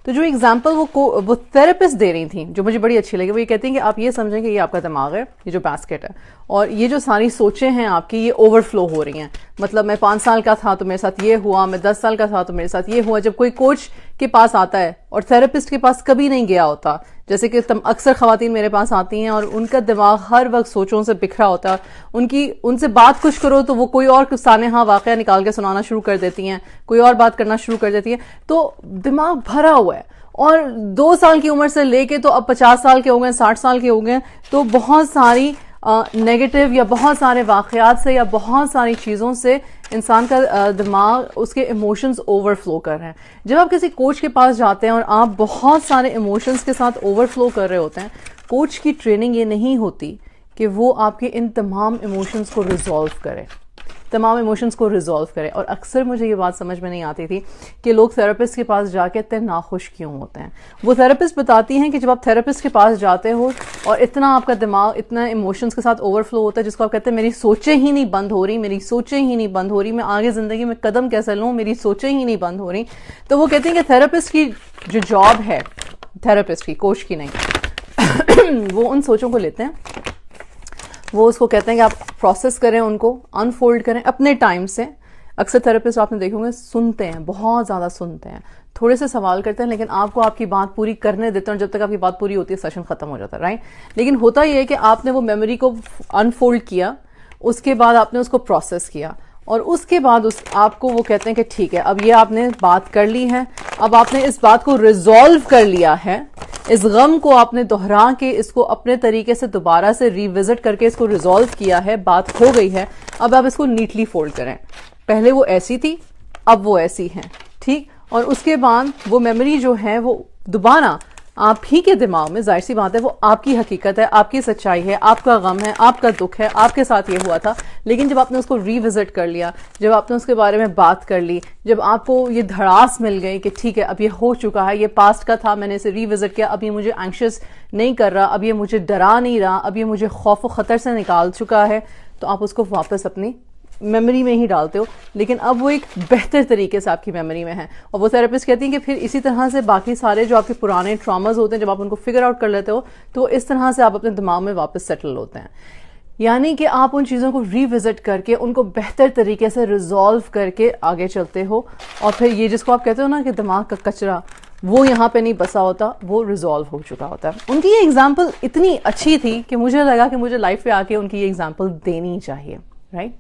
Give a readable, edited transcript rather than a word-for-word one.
تو جو ایگزامپل وہ تھراپسٹ دے رہی تھیں جو مجھے بڑی اچھی لگی، وہ یہ کہتی ہیں کہ آپ یہ سمجھیں کہ یہ آپ کا دماغ ہے، یہ جو باسکٹ ہے، اور یہ جو ساری سوچیں ہیں آپ کی یہ اوور فلو ہو رہی ہیں. مطلب میں 5 سال کا تھا تو میرے ساتھ یہ ہوا، میں 10 سال کا تھا تو میرے ساتھ یہ ہوا. جب کوئی کوچ کے پاس آتا ہے اور تھراپسٹ کے پاس کبھی نہیں گیا ہوتا، جیسے کہ اکثر خواتین میرے پاس آتی ہیں اور ان کا دماغ ہر وقت سوچوں سے بکھرا ہوتا ہے، ان سے بات کچھ کرو تو وہ کوئی اور سانحہ واقعہ نکال کے سنانا شروع کر دیتی ہیں، کوئی اور بات کرنا شروع کر دیتی ہیں، تو دماغ بھرا ہوا ہے. اور 2 سال کی عمر سے لے کے تو اب 50 سال کے ہو گئے، 60 سال کے ہو گئے، تو بہت ساری نیگیٹو یا بہت سارے واقعات سے یا بہت ساری چیزوں سے انسان کا دماغ، اس کے ایموشنز اوور فلو کر رہے ہیں. جب آپ کسی کوچ کے پاس جاتے ہیں اور آپ بہت سارے ایموشنز کے ساتھ اوور فلو کر رہے ہوتے ہیں، کوچ کی ٹریننگ یہ نہیں ہوتی کہ وہ آپ کے ان تمام ایموشنز کو ریزالو کرے، تمام ایموشنز کو ریزالو کرے. اور اکثر مجھے یہ بات سمجھ میں نہیں آتی تھی کہ لوگ تھراپسٹ کے پاس جا کے اتنے ناخوش کیوں ہوتے ہیں. وہ تھراپسٹ بتاتی ہیں کہ جب آپ تھراپسٹ کے پاس جاتے ہو اور اتنا آپ کا دماغ اتنا ایموشنز کے ساتھ اوور فلو ہوتا ہے، جس کو آپ کہتے ہیں میری سوچیں ہی نہیں بند ہو رہی، میری سوچیں ہی نہیں بند ہو رہی، میں آگے زندگی میں قدم کیسے لوں، میری سوچیں ہی نہیں بند ہو رہی. تو وہ کہتی ہیں کہ تھراپسٹ کی جو جاب ہے، تھراپسٹ کی، کوچ کی نہیں، وہ ان سوچوں کو لیتے ہیں، وہ اس کو کہتے ہیں کہ آپ پروسیس کریں، ان کو انفولڈ کریں اپنے ٹائم سے. اکثر تھراپسٹ آپ نے دیکھو گے سنتے ہیں، بہت زیادہ سنتے ہیں، تھوڑے سے سوال کرتے ہیں لیکن آپ کو آپ کی بات پوری کرنے دیتے ہیں، اور جب تک آپ کی بات پوری ہوتی ہے سیشن ختم ہو جاتا ہے، رائٹ. لیکن ہوتا یہ ہے کہ آپ نے وہ میموری کو انفولڈ کیا، اس کے بعد آپ نے اس کو پروسیس کیا، اور اس کے بعد آپ کو وہ کہتے ہیں کہ ٹھیک ہے اب یہ آپ نے بات کر لی ہے، اب آپ نے اس بات کو ریزالو کر لیا ہے، اس غم کو آپ نے دہرا کے اس کو اپنے طریقے سے دوبارہ سے ریوزٹ کر کے اس کو ریزالو کیا ہے، بات ہو گئی ہے، اب آپ اس کو نیٹلی فولڈ کریں. پہلے وہ ایسی تھی، اب وہ ایسی ہیں، ٹھیک. اور اس کے بعد وہ میموری جو ہے وہ دوبارہ آپ ہی کے دماغ میں، ظاہر سی بات ہے وہ آپ کی حقیقت ہے، آپ کی سچائی ہے، آپ کا غم ہے، آپ کا دکھ ہے، آپ کے ساتھ یہ ہوا تھا. لیکن جب آپ نے اس کو ریوزٹ کر لیا، جب آپ نے اس کے بارے میں بات کر لی، جب آپ کو یہ دھڑاس مل گئی کہ ٹھیک ہے اب یہ ہو چکا ہے، یہ پاسٹ کا تھا، میں نے اسے ریوزٹ کیا، اب یہ مجھے اینکشس نہیں کر رہا، اب یہ مجھے ڈرا نہیں رہا، اب یہ مجھے خوف و خطر سے نکال چکا ہے، تو آپ اس کو واپس اپنی میموری میں ہی ڈالتے ہو. لیکن اب وہ ایک بہتر طریقے سے آپ کی میموری میں ہے. اور وہ تھراپسٹ کہتی ہیں کہ پھر اسی طرح سے باقی سارے جو آپ کے پرانے ٹراماز ہوتے ہیں، جب آپ ان کو فگر آؤٹ کر لیتے ہو تو اس طرح سے آپ اپنے دماغ میں واپس سیٹل ہوتے ہیں. یعنی کہ آپ ان چیزوں کو ریوزٹ کر کے ان کو بہتر طریقے سے ریزالو کر کے آگے چلتے ہو، اور پھر یہ جس کو آپ کہتے ہو نا کہ دماغ کا کچرا، وہ یہاں پہ نہیں بسا ہوتا، وہ ریزالو ہو چکا ہوتا ہے. ان کی یہ ایگزامپل اتنی اچھی تھی کہ مجھے لگا کہ مجھے لائف پہ آ کے ان کی یہ ایگزامپل دینی چاہیے، رائٹ.